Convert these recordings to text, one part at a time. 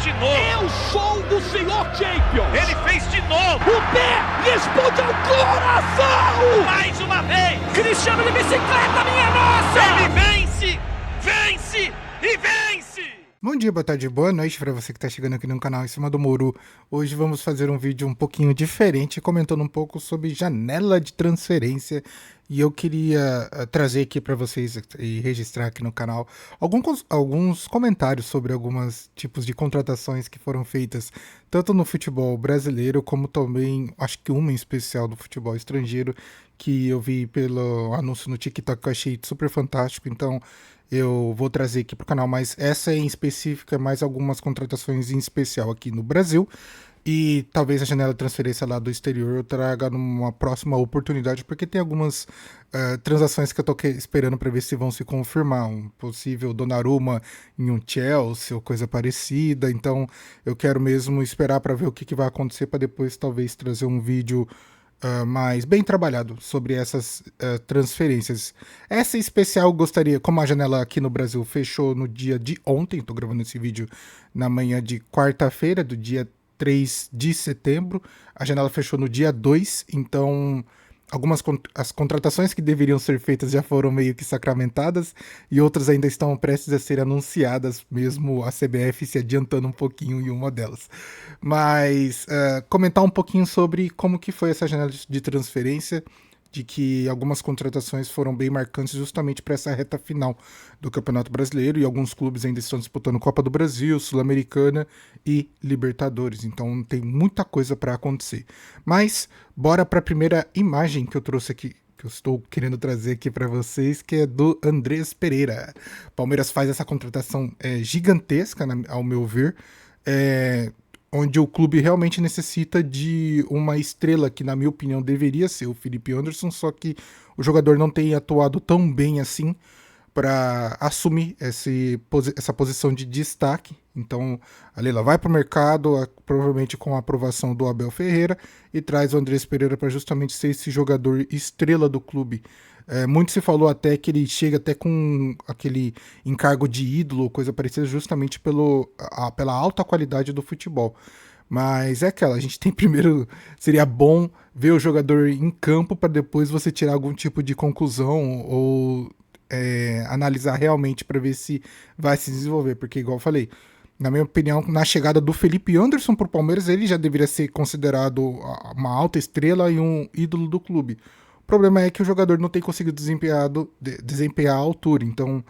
de novo. Eu sou o senhor Champions. Ele fez de novo. O pé responde ao coração. Mais uma vez. Cristiano de bicicleta, minha nossa. Ele vence, vence e vence. Bom dia, boa tarde, boa noite para você que está chegando aqui no canal Em Cima do Muro. Hoje vamos fazer um vídeo um pouquinho diferente, comentando um pouco sobre janela de transferência. E eu queria trazer aqui para vocês e registrar aqui no canal alguns comentários sobre alguns tipos de contratações que foram feitas, tanto no futebol brasileiro, como também, acho que uma em especial do futebol estrangeiro, que eu vi pelo anúncio no TikTok que eu achei super fantástico. Então eu vou trazer aqui para o canal, mas essa em específica, mais algumas contratações em especial aqui no Brasil. E talvez a janela de transferência lá do exterior eu traga numa próxima oportunidade, porque tem algumas transações que eu tô esperando para ver se vão se confirmar. Um possível Donnarumma em um Chelsea ou coisa parecida. Então eu quero mesmo esperar para ver o que vai acontecer, para depois talvez trazer um vídeo mais bem trabalhado sobre essas transferências. Essa em especial eu gostaria, como a janela aqui no Brasil fechou no dia de ontem, estou gravando esse vídeo na manhã de quarta-feira, do dia 3 de setembro, a janela fechou no dia 2, então as contratações que deveriam ser feitas já foram meio que sacramentadas e outras ainda estão prestes a ser anunciadas, mesmo a CBF se adiantando um pouquinho em uma delas. Mas comentar um pouquinho sobre como que foi essa janela de transferência, de que algumas contratações foram bem marcantes justamente para essa reta final do Campeonato Brasileiro, e alguns clubes ainda estão disputando Copa do Brasil, Sul-Americana e Libertadores, então tem muita coisa para acontecer. Mas bora para a primeira imagem que eu trouxe aqui, que eu estou querendo trazer aqui para vocês, que é do Andrés Pereira. Palmeiras faz essa contratação gigantesca, ao meu ver, onde o clube realmente necessita de uma estrela que, na minha opinião, deveria ser o Felipe Anderson, só que o jogador não tem atuado tão bem assim para assumir essa posição de destaque. Então a Leila vai para o mercado, provavelmente com a aprovação do Abel Ferreira, e traz o Andrés Pereira para justamente ser esse jogador estrela do clube. Muito se falou até que ele chega até com aquele encargo de ídolo ou coisa parecida, justamente pela alta qualidade do futebol. Mas a gente tem primeiro, seria bom ver o jogador em campo para depois você tirar algum tipo de conclusão ou analisar realmente para ver se vai se desenvolver, porque igual eu falei, na minha opinião, na chegada do Felipe Anderson para o Palmeiras, ele já deveria ser considerado uma alta estrela e um ídolo do clube. O problema é que o jogador não tem conseguido desempenhar a altura, então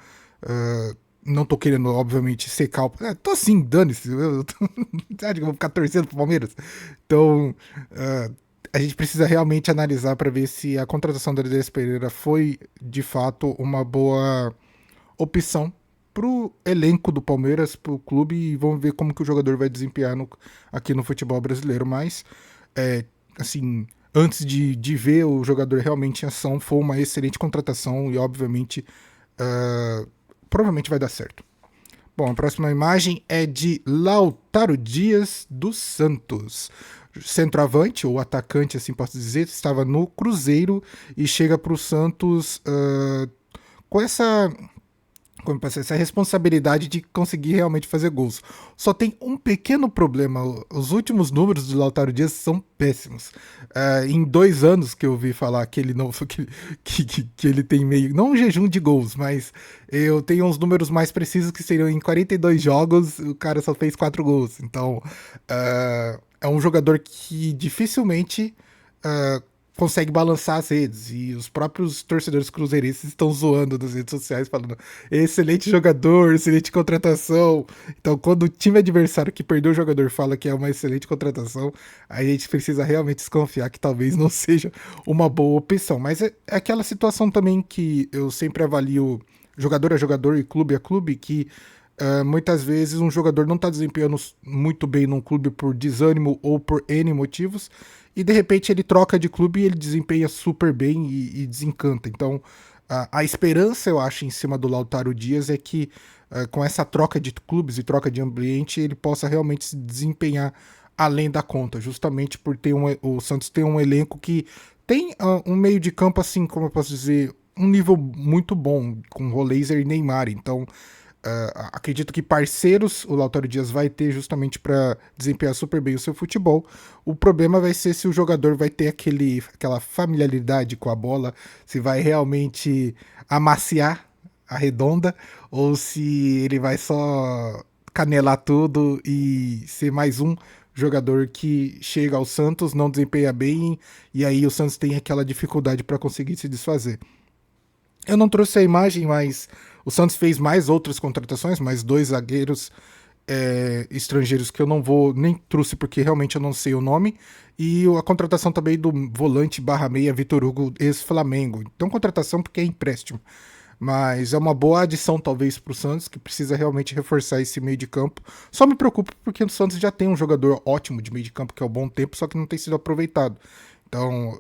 não tô querendo, obviamente, secar o... tô assim, dane-se, acho que eu vou ficar torcendo pro Palmeiras. Então, a gente precisa realmente analisar para ver se a contratação do Andrés Pereira foi, de fato, uma boa opção pro elenco do Palmeiras, pro clube, e vamos ver como que o jogador vai desempenhar aqui no futebol brasileiro. Mas, assim, antes de ver o jogador realmente em ação, foi uma excelente contratação e, obviamente, provavelmente vai dar certo. Bom, a próxima imagem é de Lautaro Dias dos Santos. Centroavante, ou atacante, assim posso dizer, estava no Cruzeiro e chega para o Santos com essa responsabilidade de conseguir realmente fazer gols. Só tem um pequeno problema: os últimos números do Lautaro Dias são péssimos. Em 2 anos que eu ouvi falar que ele que ele tem meio, não um jejum de gols, mas eu tenho uns números mais precisos que seriam em 42 jogos, o cara só fez 4 gols. Então é um jogador que dificilmente consegue balançar as redes, e os próprios torcedores cruzeirenses estão zoando nas redes sociais, falando excelente jogador, excelente contratação. Então, quando o time adversário que perdeu o jogador fala que é uma excelente contratação, a gente precisa realmente desconfiar que talvez não seja uma boa opção. Mas é aquela situação também que eu sempre avalio jogador a jogador e clube a clube, que muitas vezes um jogador não está desempenhando muito bem num clube por desânimo ou por N motivos, e de repente ele troca de clube e ele desempenha super bem e desencanta. Então a esperança, eu acho, em cima do Lautaro Dias é que com essa troca de clubes e troca de ambiente ele possa realmente se desempenhar além da conta, justamente por ter o Santos tem um elenco que tem um meio de campo, assim, como eu posso dizer, um nível muito bom, com Roleiser e Neymar. Então acredito que parceiros o Lautaro Dias vai ter justamente para desempenhar super bem o seu futebol. O problema vai ser se o jogador vai ter aquela familiaridade com a bola, se vai realmente amaciar a redonda ou se ele vai só canelar tudo e ser mais um jogador que chega ao Santos, não desempenha bem e aí o Santos tem aquela dificuldade para conseguir se desfazer. Eu não trouxe a imagem, mas o Santos fez mais outras contratações, mais 2 zagueiros estrangeiros que eu não vou, nem trouxe porque realmente eu não sei o nome, e a contratação também do volante /meia Vitor Hugo, ex-Flamengo. Então contratação porque é empréstimo, mas é uma boa adição talvez para o Santos, que precisa realmente reforçar esse meio de campo. Só me preocupo porque o Santos já tem um jogador ótimo de meio de campo, que é o Bom Tempo, só que não tem sido aproveitado. Então,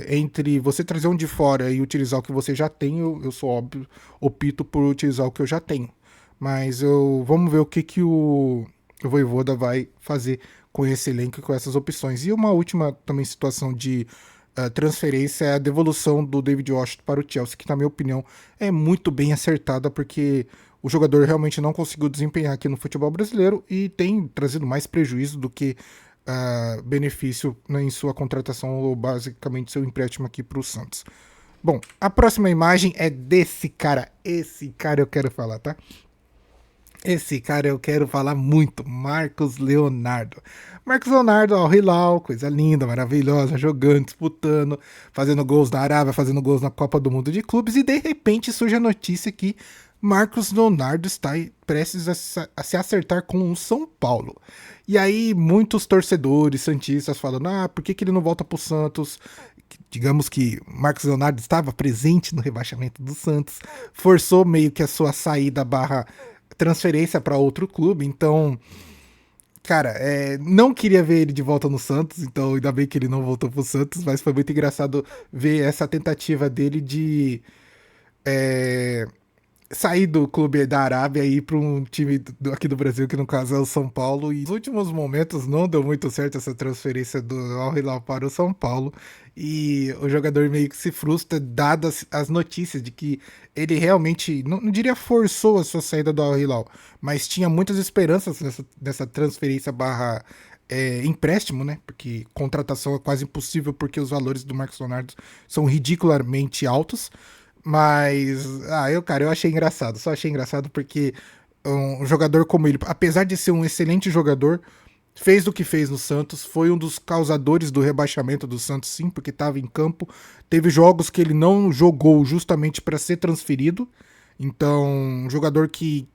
entre você trazer um de fora e utilizar o que você já tem, eu sou óbvio, opto por utilizar o que eu já tenho. Mas vamos ver o que o Vojvoda vai fazer com esse elenco e com essas opções. E uma última também situação de transferência é a devolução do David Washington para o Chelsea, que na minha opinião é muito bem acertada, porque o jogador realmente não conseguiu desempenhar aqui no futebol brasileiro e tem trazido mais prejuízo do que benefício, né, em sua contratação ou basicamente seu empréstimo aqui para o Santos. Bom, a próxima imagem é desse cara. Esse cara eu quero falar, tá? Esse cara eu quero falar muito, Marcos Leonardo. Marcos Leonardo, Al Hilal, coisa linda, maravilhosa, jogando, disputando, fazendo gols na Arábia, fazendo gols na Copa do Mundo de Clubes, e de repente surge a notícia que Marcos Leonardo está prestes a se acertar com o São Paulo. E aí muitos torcedores santistas falando, por que ele não volta pro Santos? Digamos que Marcos Leonardo estava presente no rebaixamento do Santos, forçou meio que a sua saída / transferência para outro clube, então, cara, não queria ver ele de volta no Santos, então ainda bem que ele não voltou pro Santos, mas foi muito engraçado ver essa tentativa dele de sair do clube da Arábia e ir para um time aqui do Brasil, que no caso é o São Paulo. E nos últimos momentos não deu muito certo essa transferência do Al Hilal para o São Paulo. E o jogador meio que se frustra, dadas as notícias de que ele realmente, não diria forçou a sua saída do Al Hilal, mas tinha muitas esperanças nessa transferência / empréstimo, né? Porque contratação é quase impossível porque os valores do Marcos Leonardo são ridicularmente altos. Mas, eu achei engraçado. Só achei engraçado porque um jogador como ele, apesar de ser um excelente jogador, fez o que fez no Santos, foi um dos causadores do rebaixamento do Santos, sim, porque estava em campo. Teve jogos que ele não jogou justamente para ser transferido. Então, um jogador que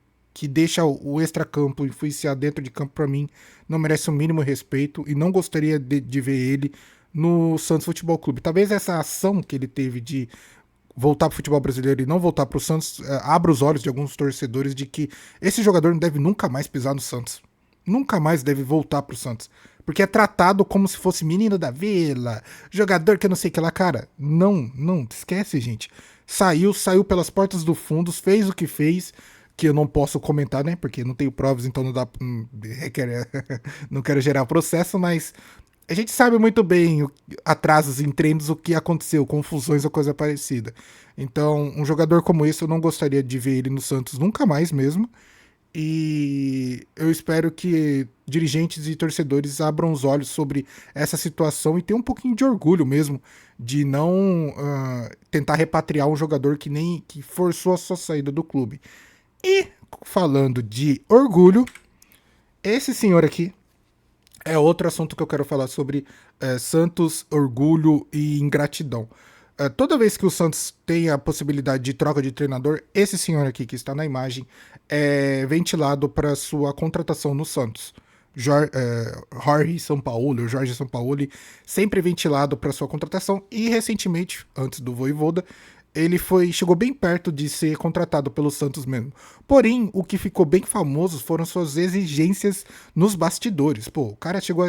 deixa o extracampo influenciar dentro de campo, para mim, não merece o mínimo respeito e não gostaria de ver ele no Santos Futebol Clube. Talvez essa ação que ele teve de voltar para o futebol brasileiro e não voltar para o Santos abra os olhos de alguns torcedores de que esse jogador não deve nunca mais pisar no Santos. Nunca mais deve voltar para o Santos. Porque é tratado como se fosse menino da vila, jogador que eu não sei o que lá. Cara, não, esquece, gente. Saiu pelas portas do fundo, fez o que fez, que eu não posso comentar, né? Porque não tenho provas, então não dá. Não quero gerar processo, mas a gente sabe muito bem atrasos em treinos, o que aconteceu, confusões ou coisa parecida. Então, um jogador como esse, eu não gostaria de ver ele no Santos nunca mais mesmo. E eu espero que dirigentes e torcedores abram os olhos sobre essa situação e tenham um pouquinho de orgulho mesmo de não tentar repatriar um jogador que forçou a sua saída do clube. E falando de orgulho, esse senhor aqui é outro assunto que eu quero falar sobre Santos, orgulho e ingratidão. Toda vez que o Santos tem a possibilidade de troca de treinador, esse senhor aqui que está na imagem é ventilado para sua contratação no Santos. Jorge Sampaoli, sempre ventilado para sua contratação e recentemente, antes do Vojvoda, ele chegou bem perto de ser contratado pelo Santos mesmo. Porém, o que ficou bem famoso foram suas exigências nos bastidores. Pô, o cara chegou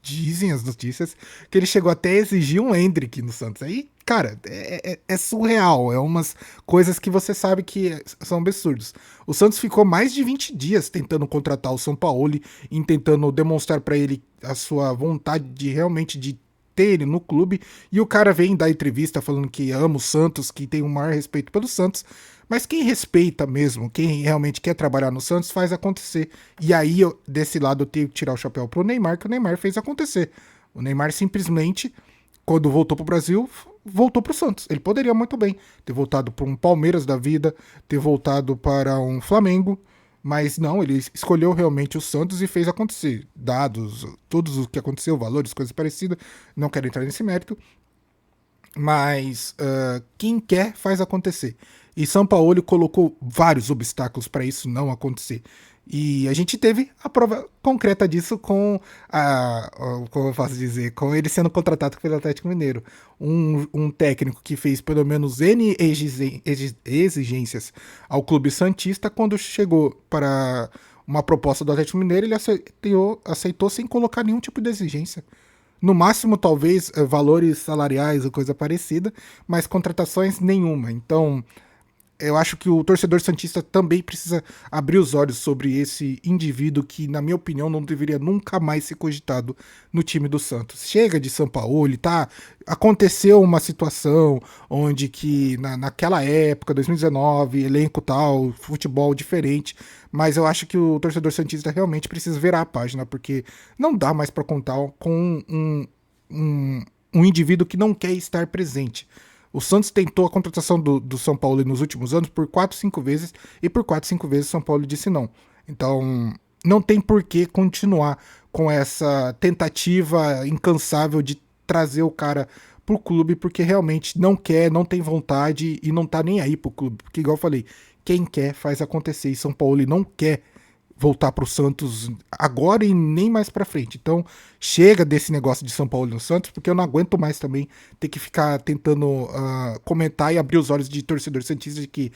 dizem as notícias que ele chegou até a exigir um Endrick no Santos. Aí, cara, é surreal. É umas coisas que você sabe que são absurdos. O Santos ficou mais de 20 dias tentando contratar o Sampaoli, tentando demonstrar para ele a sua vontade de realmente de ter ele no clube, e o cara vem dar entrevista falando que ama o Santos, que tem o maior respeito pelo Santos, Mas quem respeita mesmo, quem realmente quer trabalhar no Santos, faz acontecer. E aí, desse lado, eu tenho que tirar o chapéu pro Neymar, que o Neymar fez acontecer. O Neymar simplesmente, quando voltou pro Brasil, voltou pro Santos. Ele poderia muito bem ter voltado para um Palmeiras da vida, ter voltado para um Flamengo, mas não, ele escolheu realmente o Santos e fez acontecer. Dados, tudo o que aconteceu, valores, coisas parecidas, não quero entrar nesse mérito, mas quem quer faz acontecer. E São Paulo colocou vários obstáculos para isso não acontecer. E a gente teve a prova concreta disso com como eu posso dizer, com ele sendo contratado pelo Atlético Mineiro. Um técnico que fez pelo menos N exigências ao clube santista, quando chegou para uma proposta do Atlético Mineiro, ele aceitou sem colocar nenhum tipo de exigência. No máximo, talvez, valores salariais ou coisa parecida, mas contratações nenhuma. Então, eu acho que o torcedor santista também precisa abrir os olhos sobre esse indivíduo que, na minha opinião, não deveria nunca mais ser cogitado no time do Santos. Chega de Sampaoli, tá? Aconteceu uma situação onde que, naquela época, 2019, elenco tal, futebol diferente, mas eu acho que o torcedor santista realmente precisa virar a página, porque não dá mais para contar com um indivíduo que não quer estar presente. O Santos tentou a contratação do São Paulo nos últimos anos por 4, 5 vezes, e por 4, 5 vezes o São Paulo disse não. Então, não tem por que continuar com essa tentativa incansável de trazer o cara pro clube, porque realmente não quer, não tem vontade e não tá nem aí pro clube. Porque, igual eu falei, quem quer faz acontecer, e São Paulo não quer voltar pro Santos agora e nem mais pra frente. Então, chega desse negócio de São Paulo no Santos, porque eu não aguento mais também ter que ficar tentando comentar e abrir os olhos de torcedor santista de que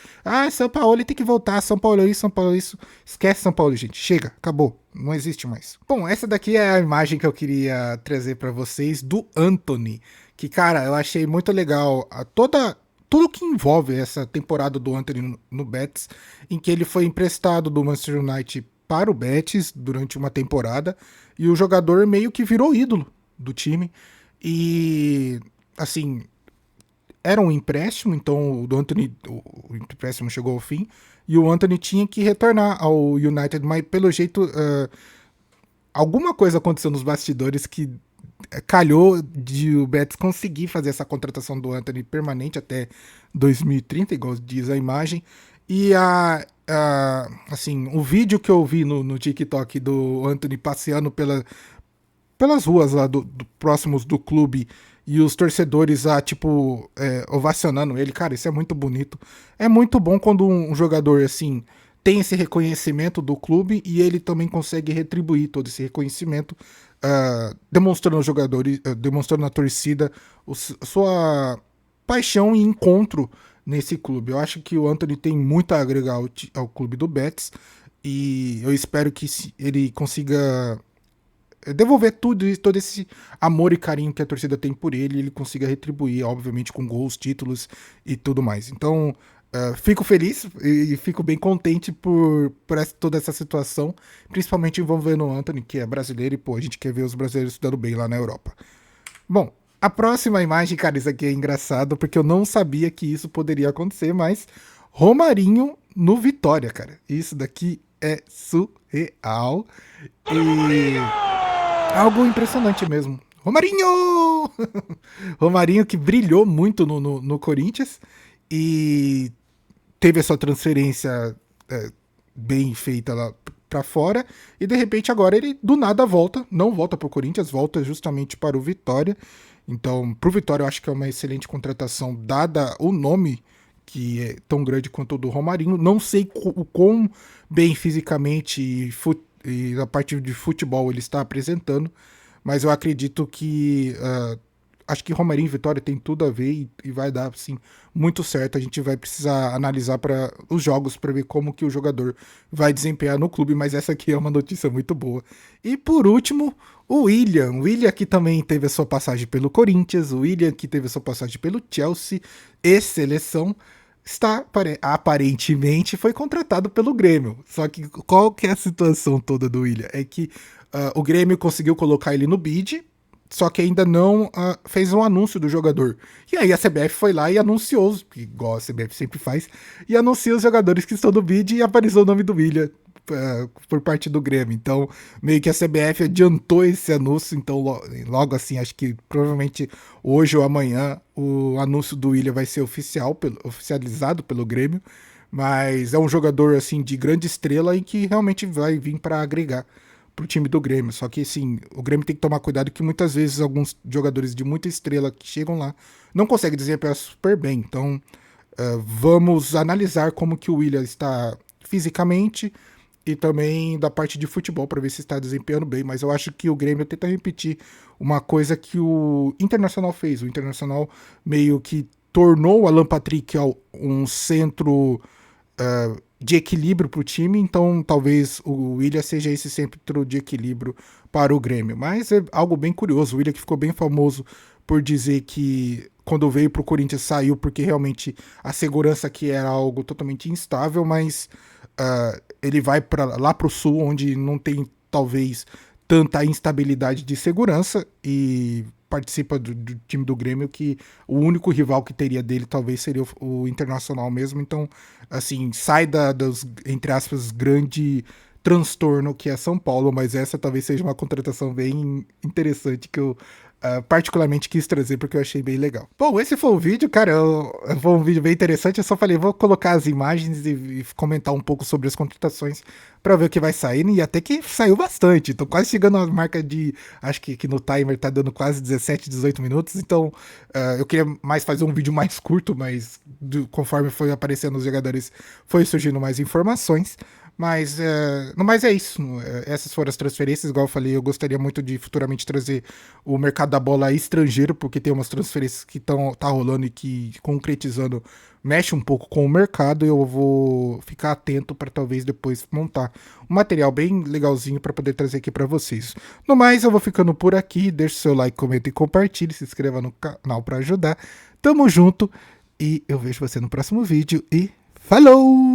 São Paulo tem que voltar, São Paulo isso. Esquece São Paulo, gente. Chega, acabou. Não existe mais. Bom, essa daqui é a imagem que eu queria trazer pra vocês do Antony, que, cara, eu achei muito legal tudo que envolve essa temporada do Antony no Betis, em que ele foi emprestado do Manchester United para o Betis durante uma temporada, e o jogador meio que virou ídolo do time. E, assim, era um empréstimo, então o empréstimo chegou ao fim, e o Antony tinha que retornar ao United, mas pelo jeito, alguma coisa aconteceu nos bastidores que calhou de o Betis conseguir fazer essa contratação do Antony permanente até 2030, igual diz a imagem. E assim, o vídeo que eu vi no TikTok do Antony passeando pelas ruas lá próximos do clube, e os torcedores ovacionando ele, cara, isso é muito bonito. É muito bom quando um jogador assim tem esse reconhecimento do clube e ele também consegue retribuir todo esse reconhecimento, demonstrando aos jogadores, demonstrando na torcida sua paixão e encontro nesse clube. Eu acho que o Antony tem muito a agregar ao clube do Betis, e eu espero que ele consiga devolver todo esse amor e carinho que a torcida tem por ele, e ele consiga retribuir, obviamente, com gols, títulos e tudo mais. Então, fico feliz e fico bem contente por toda essa situação, principalmente envolvendo o Antony, que é brasileiro, e pô, a gente quer ver os brasileiros se dando bem lá na Europa. Bom, a próxima imagem, cara, isso aqui é engraçado, porque eu não sabia que isso poderia acontecer, mas Romarinho no Vitória, cara. Isso daqui é surreal e algo impressionante mesmo. Romarinho! Romarinho, que brilhou muito no Corinthians e teve a sua transferência bem feita lá pra fora, e de repente agora ele do nada não volta pro Corinthians, volta justamente para o Vitória. Então, pro Vitória eu acho que é uma excelente contratação, dada o nome que é tão grande quanto o do Romarinho. Não sei o quão bem fisicamente e a parte de futebol ele está apresentando, mas eu acredito que acho que Romarinho e Vitória tem tudo a ver e vai dar, assim, muito certo. A gente vai precisar analisar para os jogos para ver como que o jogador vai desempenhar no clube, mas essa aqui é uma notícia muito boa. E por último, o William que também teve a sua passagem pelo Corinthians, o William que teve a sua passagem pelo Chelsea e seleção, aparentemente foi contratado pelo Grêmio. Só que qual que é a situação toda do William? É que o Grêmio conseguiu colocar ele no bid, só que ainda não fez um anúncio do jogador. E aí a CBF foi lá e anunciou, igual a CBF sempre faz, e anuncia os jogadores que estão no bid e apareceu o nome do William por parte do Grêmio. Então, meio que a CBF adiantou esse anúncio, então logo assim, acho que provavelmente hoje ou amanhã o anúncio do William vai ser oficializado pelo Grêmio, mas é um jogador assim de grande estrela e que realmente vai vir para agregar pro time do Grêmio. Só que, assim, o Grêmio tem que tomar cuidado que muitas vezes alguns jogadores de muita estrela que chegam lá não conseguem desempenhar super bem. Então, vamos analisar como que o William está fisicamente e também da parte de futebol para ver se está desempenhando bem. Mas eu acho que o Grêmio tenta repetir uma coisa que o Internacional fez. O Internacional meio que tornou o Alan Patrick um centro de equilíbrio para o time, então talvez o William seja esse centro de equilíbrio para o Grêmio. Mas é algo bem curioso, o William que ficou bem famoso por dizer que quando veio para o Corinthians saiu porque realmente a segurança aqui era algo totalmente instável, mas ele vai lá para o Sul, onde não tem talvez tanta instabilidade de segurança, e participa do time do Grêmio, que o único rival que teria dele talvez seria o Internacional mesmo. Então, assim, sai dos, entre aspas, grande transtorno que é São Paulo, mas essa talvez seja uma contratação bem interessante que eu particularmente quis trazer porque eu achei bem legal. Bom, esse foi o vídeo, cara, foi um vídeo bem interessante. Eu só falei, vou colocar as imagens e comentar um pouco sobre as contratações para ver o que vai sair, e até que saiu bastante. Tô quase chegando à marca de, acho que no timer tá dando quase 17, 18 minutos, então eu queria mais fazer um vídeo mais curto, mas conforme foi aparecendo os jogadores, foi surgindo mais informações. Mas, no mais é isso, essas foram as transferências, igual eu falei, eu gostaria muito de futuramente trazer o mercado da bola estrangeiro, porque tem umas transferências que tá rolando e que, concretizando, mexe um pouco com o mercado, e eu vou ficar atento para talvez depois montar um material bem legalzinho para poder trazer aqui para vocês. No mais, eu vou ficando por aqui, deixe seu like, comenta e compartilhe, se inscreva no canal para ajudar. Tamo junto, e eu vejo você no próximo vídeo, e falou!